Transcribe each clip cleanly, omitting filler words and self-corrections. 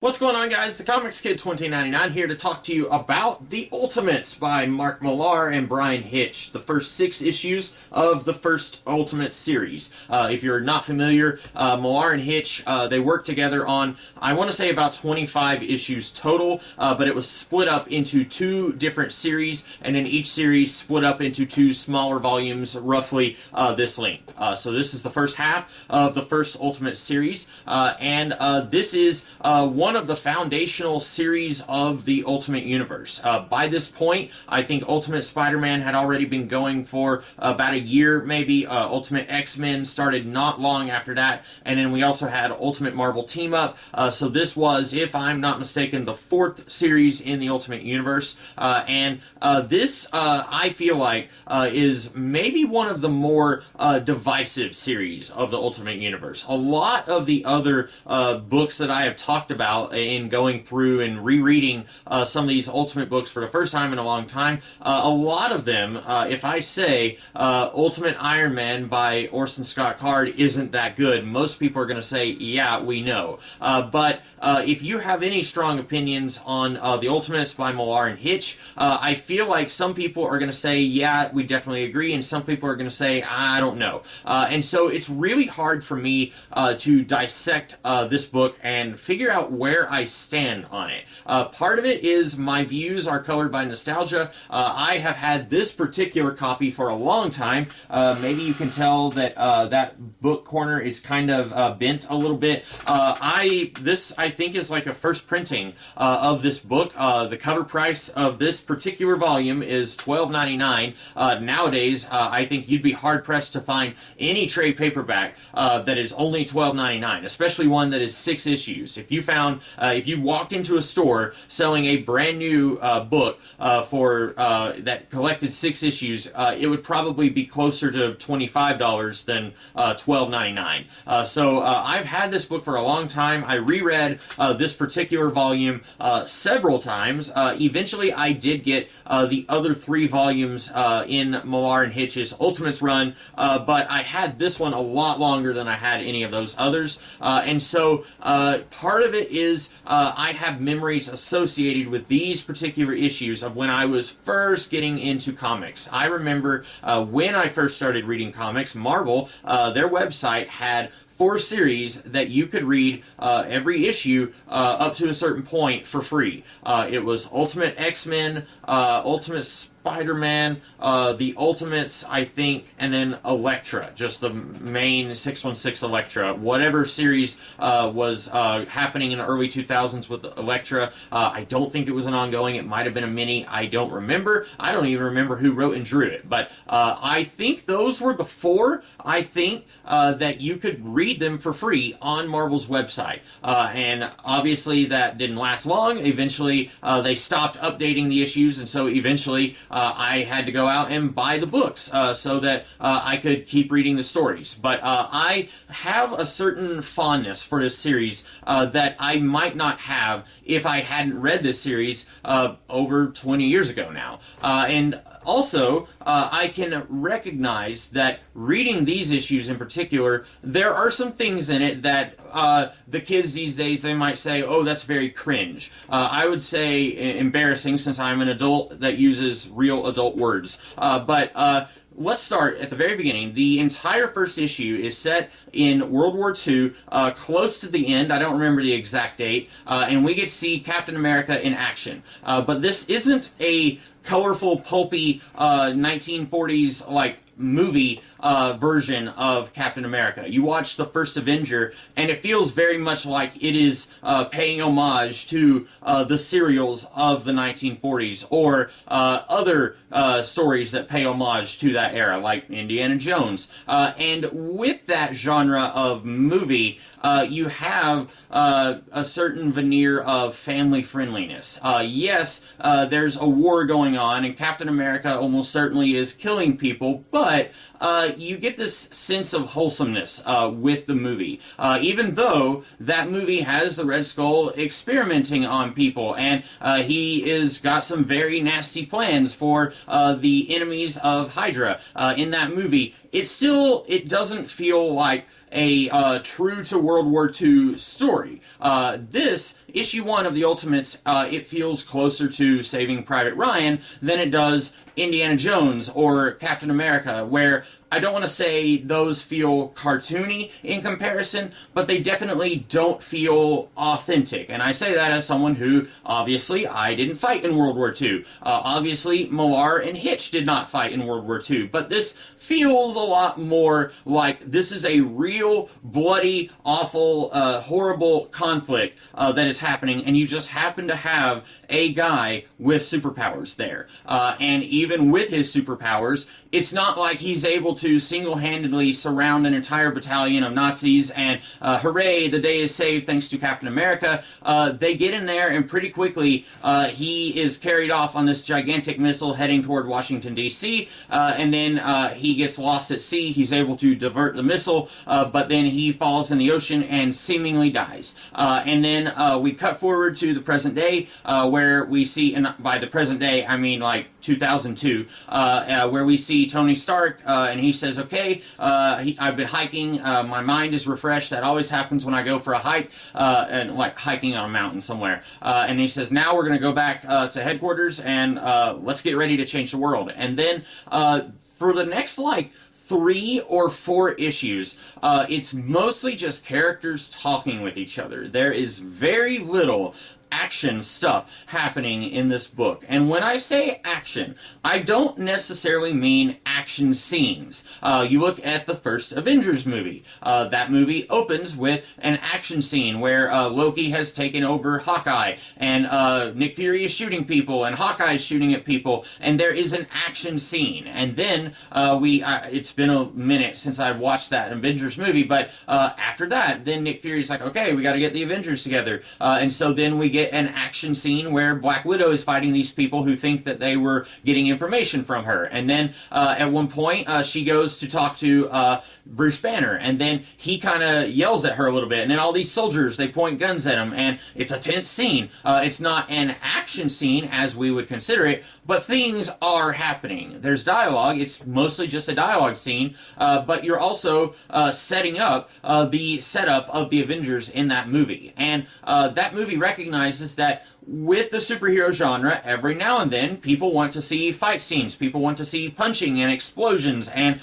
What's going on, guys? The Comics Kid 2099 here to talk to you about The Ultimates by Mark Millar and Bryan Hitch, the first 6 issues of the first Ultimate series. If you're not familiar, Millar and Hitch, they worked together on, I want to say, about 25 issues total, but it was split up into 2 different series, and then each series split up into 2 smaller volumes, roughly this length. So this is the first half of the first Ultimate series, and this is one of the foundational series of the Ultimate Universe. By this point, I think Ultimate Spider-Man had already been going for about a year, maybe. Ultimate X-Men started not long after that, and then we also had Ultimate Marvel Team Up. So this was, if I'm not mistaken, the 4th series in the Ultimate Universe, and this, I feel like, is maybe one of the more divisive series of the Ultimate Universe. A lot of the other books that I have talked about in going through and rereading some of these Ultimate books for the first time in a long time, a lot of them, if I say Ultimate Iron Man by Orson Scott Card isn't that good, most people are going to say, yeah, we know. But if you have any strong opinions on the Ultimates by Millar and Hitch, I feel like some people are going to say, yeah, we definitely agree, and some people are going to say, I don't know. And so it's really hard for me to dissect this book and figure out where I stand on it. Part of it is my views are colored by nostalgia. I have had this particular copy for a long time. Maybe you can tell that that book corner is kind of bent a little bit. This I think is like a first printing of this book. The cover price of this particular volume is $12.99. Nowadays, I think you'd be hard pressed to find any trade paperback that is only $12.99, especially one that is 6 issues. If you walked into a store selling a brand new book for that collected 6 issues, it would probably be closer to $25 than $12.99. So I've had this book for a long time. I reread this particular volume several times. Eventually, I did get the other 3 volumes in Millar and Hitch's Ultimates run, but I had this one a lot longer than I had any of those others. And so part of it is I have memories associated with these particular issues of when I was first getting into comics. I remember when I first started reading comics, Marvel, their website had 4 series that you could read every issue up to a certain point for free. It was Ultimate X-Men, Ultimate Spider-Man, the Ultimates, I think, and then Elektra, just the main 616 Elektra. Whatever series was happening in the early 2000s with Elektra, I don't think it was an ongoing. It might have been a mini. I don't remember. I don't even remember who wrote and drew it. But I think those were before, I think, that you could read them for free on Marvel's website. And obviously that didn't last long. Eventually they stopped updating the issues, and so eventually I had to go out and buy the books so that I could keep reading the stories. But I have a certain fondness for this series that I might not have if I hadn't read this series over 20 years ago now. And also, I can recognize that reading these issues in particular, there are some things in it that the kids these days, they might say, oh, that's very cringe. I would say embarrassing, since I'm an adult that uses real adult words. But let's start at the very beginning. The entire first issue is set in World War II, close to the end. I don't remember the exact date. And we get to see Captain America in action. But this isn't a colorful, pulpy 1940s like movie version of Captain America. You watch the first Avenger, and it feels very much like it is paying homage to the serials of the 1940s, or other stories that pay homage to that era, like Indiana Jones. And with that genre of movie, you have a certain veneer of family friendliness. Yes, there's a war going on, and Captain America almost certainly is killing people, but you get this sense of wholesomeness with the movie. Even though that movie has the Red Skull experimenting on people, and he is got some very nasty plans for the enemies of Hydra in that movie, it doesn't feel like a true to World War II story. This issue 1 of the Ultimates, it feels closer to Saving Private Ryan than it does Indiana Jones or Captain America, where I don't want to say those feel cartoony in comparison, but they definitely don't feel authentic. And I say that as someone who, obviously, I didn't fight in World War II. Obviously, Millar and Hitch did not fight in World War II. But this feels a lot more like this is a real, bloody, awful, horrible conflict that is happening, and you just happen to have a guy with superpowers there. And even with his superpowers, it's not like he's able to single-handedly surround an entire battalion of Nazis and hooray, the day is saved thanks to Captain America. They get in there, and pretty quickly he is carried off on this gigantic missile heading toward Washington, D.C., and then he gets lost at sea. He's able to divert the missile, but then he falls in the ocean and seemingly dies. And then we cut forward to the present day, where we see, and by the present day, I mean like 2002, where we see Tony Stark, and he says, okay, I've been hiking, my mind is refreshed. That always happens when I go for a hike, and like hiking on a mountain somewhere. And he says, now we're going to go back to headquarters, and let's get ready to change the world. And then for the next, like, 3 or 4 issues, it's mostly just characters talking with each other. There is very little action stuff happening in this book. And when I say action, I don't necessarily mean action scenes. You look at the first Avengers movie. That movie opens with an action scene where Loki has taken over Hawkeye, and Nick Fury is shooting people, and Hawkeye is shooting at people, and there is an action scene. And then it's been a minute since I've watched that Avengers movie, but after that, then Nick Fury's like, okay, we got to get the Avengers together. And so then we get an action scene where Black Widow is fighting these people who think that they were getting information from her. And then at one point, she goes to talk to Bruce Banner, and then he kind of yells at her a little bit, and then all these soldiers, they point guns at him, and it's a tense scene. It's not an action scene as we would consider it, but things are happening. There's dialogue. It's mostly just a dialogue scene, but you're also setting up the setup of the Avengers in that movie. And that movie recognizes that with the superhero genre, every now and then, people want to see fight scenes. People want to see punching and explosions and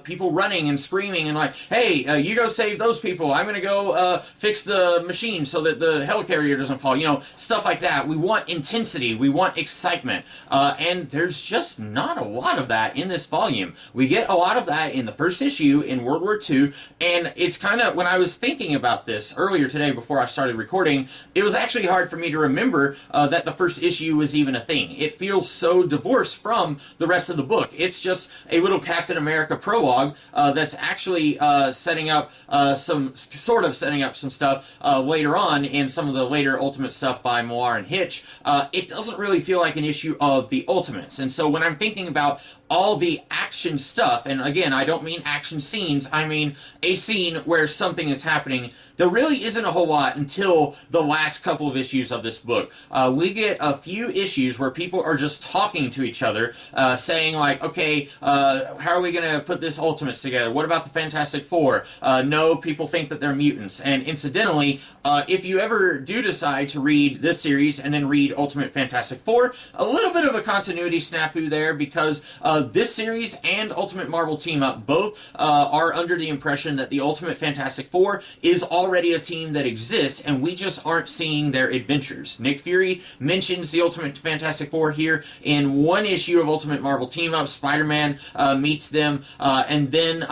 people running and screaming and like, hey, you go save those people. I'm going to go fix the machine so that the helicarrier doesn't fall. You know, stuff like that. We want intensity. We want excitement. And there's just not a lot of that in this volume. We get a lot of that in the first issue in World War II, and it's kind of, when I was thinking about this earlier today before I started recording, it was actually hard for me to remember that the first issue was even a thing. It feels so divorced from the rest of the book. It's just a little Captain America prologue that's actually setting up some stuff later on in some of the later Ultimate stuff by Millar and Hitch. It doesn't really feel like an issue of the Ultimates. And so when I'm thinking about all the action stuff, and again, I don't mean action scenes, I mean a scene where something is happening, there really isn't a whole lot until the last couple of issues of this book. We get a few issues where people are just talking to each other, saying like, okay, how are we going to put this Ultimates together? What about the Fantastic Four? No, people think that they're mutants. And incidentally, if you ever do decide to read this series and then read Ultimate Fantastic Four, a little bit of a continuity snafu there, because this series and Ultimate Marvel Team Up both are under the impression that the Ultimate Fantastic Four is already a team that exists, and we just aren't seeing their adventures. Nick Fury mentions the Ultimate Fantastic Four here in one issue of Ultimate Marvel Team Up. Spider-Man meets them, and then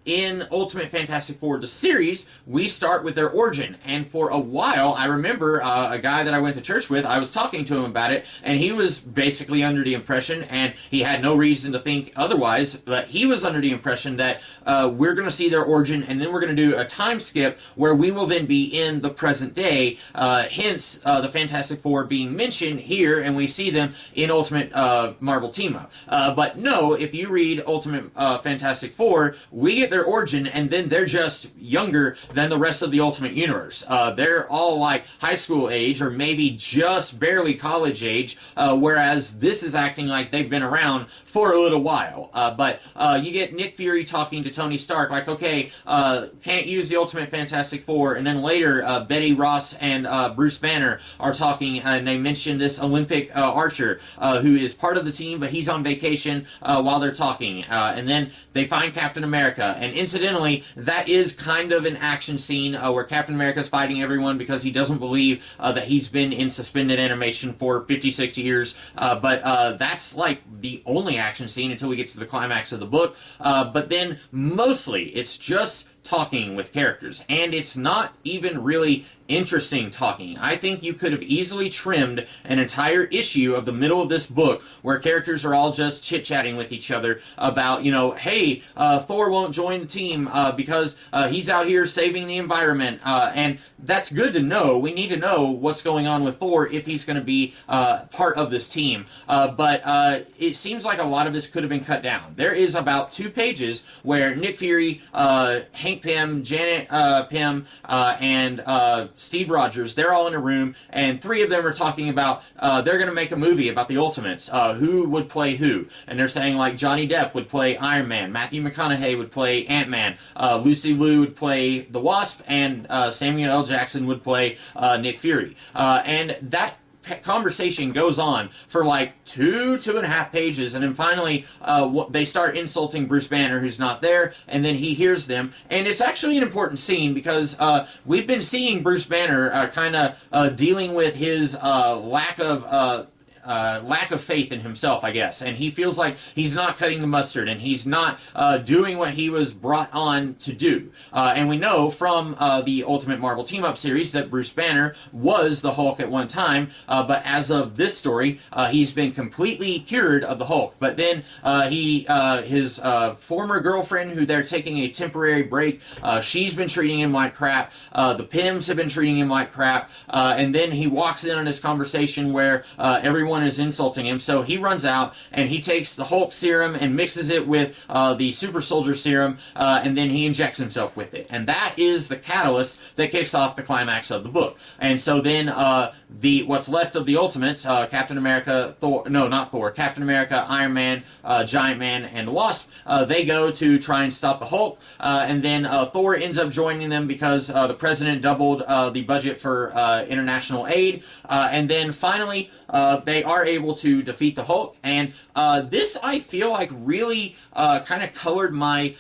in Ultimate Fantastic Four, the series, we start with their origin. And for a while, I remember a guy that I went to church with, I was talking to him about it, and he was basically under the impression, and he had no reason to think otherwise, but he was under the impression that we're going to see their origin, and then we're going to do a time skip where we will then be in the present day, hence the Fantastic Four being mentioned here, and we see them in Ultimate Marvel Team Up. But no, if you read Ultimate Fantastic Four, we get their origin, and then they're just younger than the rest of the Ultimate Universe. They're all like high school age, or maybe just barely college age, whereas this is acting like they've been around for a little while. But you get Nick Fury talking to Tony Stark, like, okay, can't use the Ultimate Fantastic Four, and then later Betty Ross and Bruce Banner are talking, and they mention this Olympic archer who is part of the team, but he's on vacation while they're talking. And then they find Captain America, and incidentally, that is kind of an action scene where Captain America's fighting everyone because he doesn't believe that he's been in suspended animation for 56 years, but that's like the only action scene until we get to the climax of the book. But then mostly it's just talking with characters, and it's not even really interesting talking. I think you could have easily trimmed an entire issue of the middle of this book where characters are all just chit-chatting with each other about, you know, hey, Thor won't join the team because he's out here saving the environment, and that's good to know. We need to know what's going on with Thor if he's going to be part of this team, but it seems like a lot of this could have been cut down. There is about 2 pages where Nick Fury, Hank Pym, Janet Pym, and Steve Rogers, they're all in a room, and 3 of them are talking about they're going to make a movie about the Ultimates, who would play who, and they're saying like Johnny Depp would play Iron Man, Matthew McConaughey would play Ant-Man, Lucy Liu would play the Wasp, and Samuel L. Jackson would play Nick Fury, and that conversation goes on for like 2.5 pages, and then finally they start insulting Bruce Banner, who's not there, and then he hears them, and it's actually an important scene because we've been seeing Bruce Banner kind of dealing with his lack of faith in himself, I guess, and he feels like he's not cutting the mustard, and he's not doing what he was brought on to do. And we know from the Ultimate Marvel Team-Up series that Bruce Banner was the Hulk at one time, but as of this story, he's been completely cured of the Hulk. But then his former girlfriend, who they're taking a temporary break, she's been treating him like crap. The Pyms have been treating him like crap, and then he walks in on this conversation where everyone is insulting him, so he runs out and he takes the Hulk serum and mixes it with the Super Soldier serum, and then he injects himself with it, and that is the catalyst that kicks off the climax of the book. And so then what's left of the Ultimates, Captain America, Captain America, Iron Man, Giant Man, and the Wasp, they go to try and stop the Hulk, and then Thor ends up joining them because the president doubled the budget for international aid, and then finally they are able to defeat the Hulk, and this, I feel like, really kind of colored my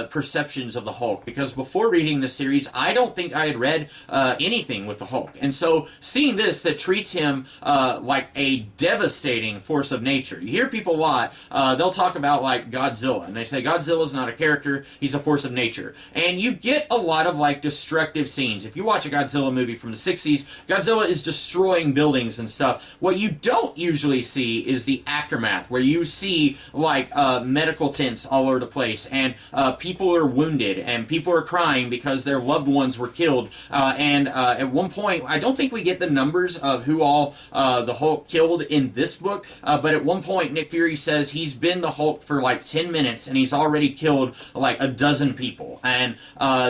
perceptions of the Hulk, because before reading this series, I don't think I had read anything with the Hulk, and so seeing this that treats him like a devastating force of nature. You hear people a lot, they'll talk about like Godzilla, and they say Godzilla's not a character, he's a force of nature, and you get a lot of like destructive scenes. If you watch a Godzilla movie from the 60s, Godzilla is destroying buildings and stuff. What you don't usually see is the aftermath, where you see like medical tents all over the place, and people are wounded, and people are crying because their loved ones were killed, and at one point, I don't think we get the numbers of who all the Hulk killed in this book, but at one point Nick Fury says he's been the Hulk for like 10 minutes and he's already killed like a dozen people, and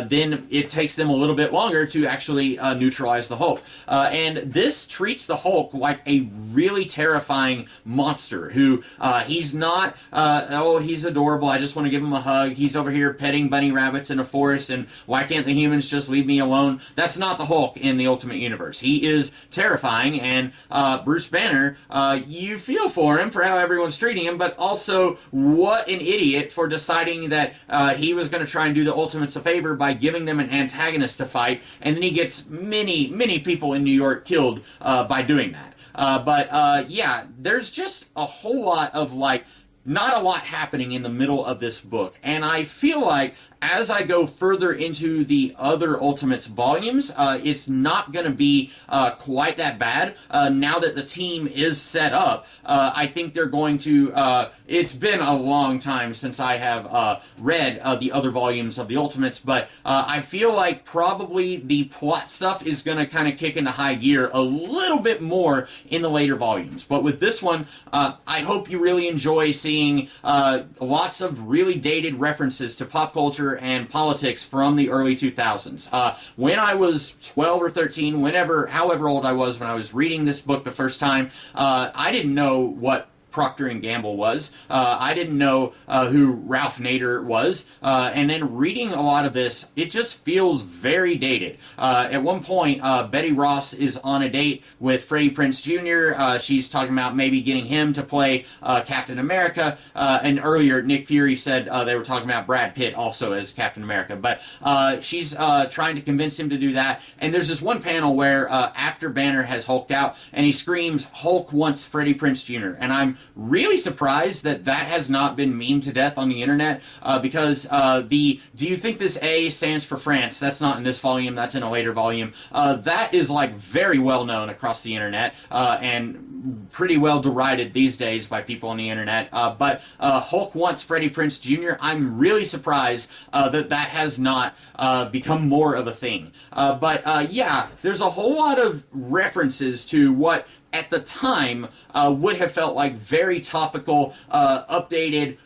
then it takes them a little bit longer to actually neutralize the Hulk, and this treats the Hulk like a really terrifying monster who he's not he's adorable, I just want to give him a hug, he's over here petting bunny rabbits in a forest, and why can't the humans just leave me alone? That's not the Hulk in the Ultimate Universe. He is terrifying, and Bruce Banner, you feel for him for how everyone's treating him, but also what an idiot for deciding that he was going to try and do the Ultimates a favor by giving them an antagonist to fight, and then he gets many people in New York killed by doing that. But yeah, there's just a whole lot of like, not a lot happening in the middle of this book, and I feel like as I go further into the other Ultimates volumes, it's not going to be quite that bad. Now that the team is set up, I think they're going to... it's been a long time since I have read the other volumes of the Ultimates, but I feel like probably the plot stuff is going to kind of kick into high gear a little bit more in the later volumes. But with this one, I hope you really enjoy seeing seeing lots of really dated references to pop culture and politics from the early 2000s. When I was 12 or 13, however old I was when I was reading this book the first time, I didn't know what Procter and Gamble was. I didn't know who Ralph Nader was. And then reading a lot of this, it just feels very dated. At one point, Betty Ross is on a date with Freddie Prinze Jr. She's talking about maybe getting him to play Captain America. And earlier, Nick Fury said they were talking about Brad Pitt also as Captain America. But she's trying to convince him to do that. And there's this one panel where after Banner has hulked out, and he screams, "Hulk wants Freddie Prinze Jr." And I'm really surprised that has not been memed to death on the internet, because do you think this A stands for France? That's not in this volume, that's in a later volume. That is like very well known across the internet, and pretty well derided these days by people on the internet. But Hulk wants Freddie Prinze Jr. I'm really surprised that has not become more of a thing. But yeah, there's a whole lot of references to what at the time would have felt like very topical, updated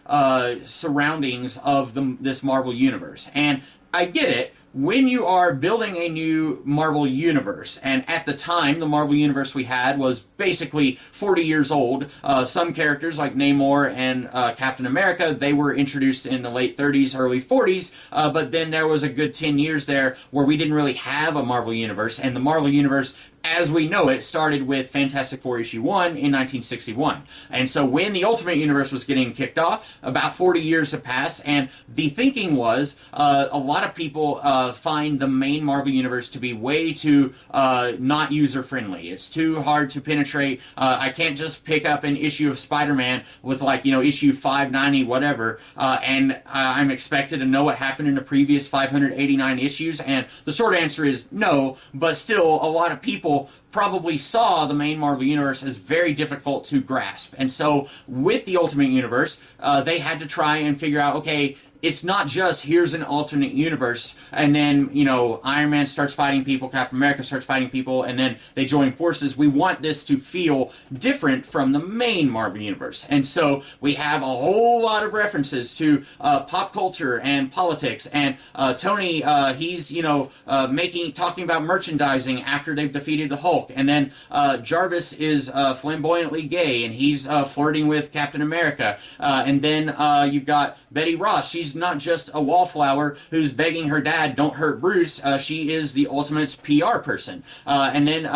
surroundings of this Marvel Universe. And I get it. When you are building a new Marvel Universe, and at the time the Marvel Universe we had was basically 40 years old, some characters like Namor and Captain America, they were introduced in the late 30s, early 40s, but then there was a good 10 years there where we didn't really have a Marvel Universe, and the Marvel Universe as we know it started with Fantastic Four issue 1 in 1961. And so when the Ultimate Universe was getting kicked off, about 40 years have passed, and the thinking was a lot of people find the main Marvel Universe to be way too not user-friendly. It's too hard to penetrate. I can't just pick up an issue of Spider-Man with, like, issue 590, whatever, and I'm expected to know what happened in the previous 589 issues, and the short answer is no, but still, a lot of people probably saw the main Marvel Universe as very difficult to grasp. And so with the Ultimate Universe, they had to try and figure out, okay, it's not just here's an alternate universe and then, Iron Man starts fighting people, Captain America starts fighting people, and then they join forces. We want this to feel different from the main Marvel Universe. And so we have a whole lot of references to pop culture and politics. And Tony, he's, talking about merchandising after they've defeated the Hulk. And then Jarvis is flamboyantly gay and he's flirting with Captain America. And then you've got Betty Ross. She's not just a wallflower who's begging her dad, don't hurt Bruce. She is the Ultimate's PR person. And then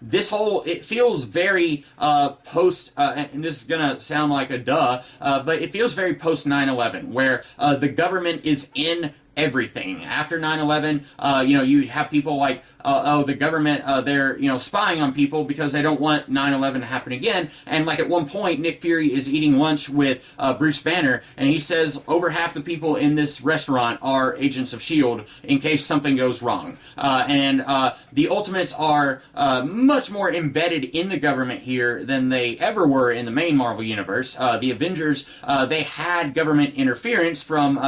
it feels very post, and this is going to sound like a duh, but it feels very post 9/11, where the government is in everything. After 9/11, you have people like, the government, they're, spying on people because they don't want 9/11 to happen again. And like at one point, Nick Fury is eating lunch with Bruce Banner, and he says over half the people in this restaurant are agents of S.H.I.E.L.D. in case something goes wrong. And the Ultimates are much more embedded in the government here than they ever were in the main Marvel Universe. The Avengers, they had government interference from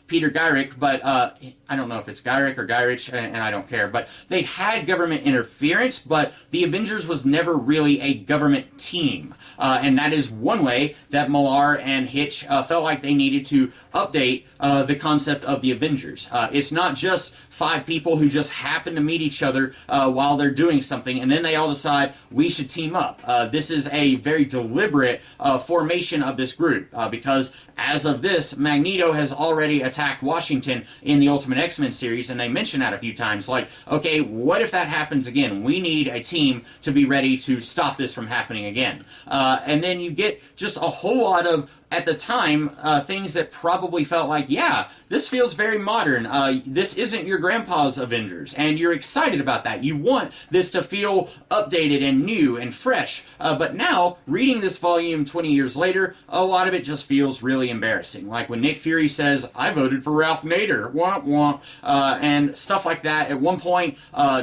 Peter Gyrich, but I don't know if it's Gyrich or Gyrich, and I don't care, but they had government interference, but the Avengers was never really a government team. And that is one way that Millar and Hitch felt like they needed to update the concept of the Avengers. It's not just 5 people who just happen to meet each other while they're doing something, and then they all decide we should team up. This is a very deliberate formation of this group, because as of this, Magneto has already attacked Washington in the Ultimate X-Men series, and they mention that a few times, like, okay, what if that happens again? We need a team to be ready to stop this from happening again. And then you get just a whole lot of, at the time, things that probably felt like, yeah, this feels very modern. This isn't your grandpa's Avengers, and you're excited about that. You want this to feel updated and new and fresh. But now, reading this volume 20 years later, a lot of it just feels really embarrassing. Like when Nick Fury says, I voted for Ralph Nader, womp womp, and stuff like that. At one point,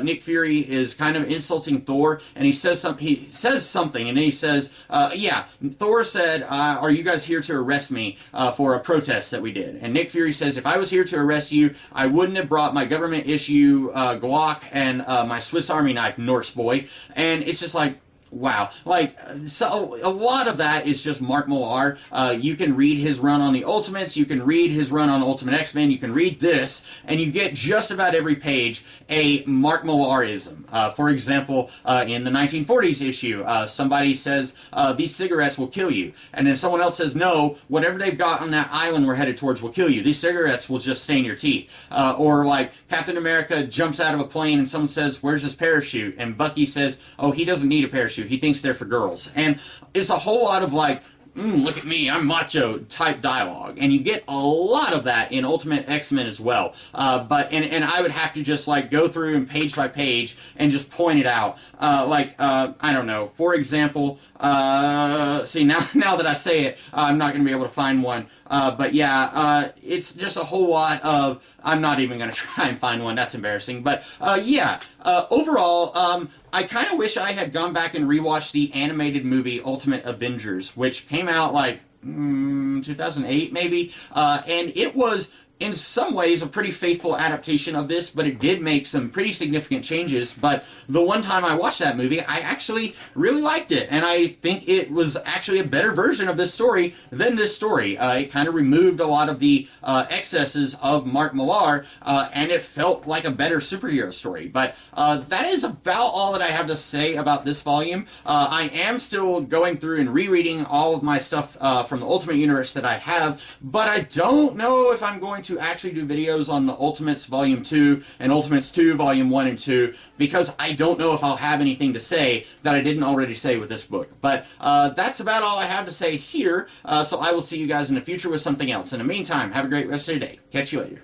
Nick Fury is kind of insulting Thor, and he says something, and then he says, yeah, Thor said, are you guys here to arrest me for a protest that we did? And Nick Fury says, if I was here to arrest you, I wouldn't have brought my government issue Glock and my Swiss Army knife, Norse boy. And it's just like, Wow. Like, so a lot of that is just Mark Millar. You can read his run on the Ultimates, you can read his run on Ultimate X-Men, you can read this, and you get just about every page a Mark Millarism. For example, in the 1940s issue, somebody says, these cigarettes will kill you. And then someone else says, no, whatever they've got on that island we're headed towards will kill you. These cigarettes will just stain your teeth. Or like, Captain America jumps out of a plane and someone says, where's his parachute? And Bucky says, oh, he doesn't need a parachute. He thinks they're for girls. And it's a whole lot of like, look at me, I'm macho type dialogue. And you get a lot of that in Ultimate X-Men as well. And I would have to just like go through and page by page and just point it out. I don't know, for example, see now that I say it, I'm not going to be able to find one. But yeah, it's just a whole lot of, I'm not even going to try and find one, that's embarrassing. But overall, I kind of wish I had gone back and rewatched the animated movie Ultimate Avengers, which came out like 2008 maybe, and it was in some ways a pretty faithful adaptation of this, but it did make some pretty significant changes. But the one time I watched that movie, I actually really liked it, and I think it was actually a better version of this story than this story. It kind of removed a lot of the excesses of Mark Millar, and it felt like a better superhero story. But that is about all that I have to say about this volume. I am still going through and rereading all of my stuff from the Ultimate Universe that I have, but I don't know if I'm going to actually do videos on the Ultimates Volume 2 and Ultimates 2 Volume 1 and 2, because I don't know if I'll have anything to say that I didn't already say with this book. But that's about all I have to say here, so I will see you guys in the future with something else. In the meantime, have a great rest of your day. Catch you later.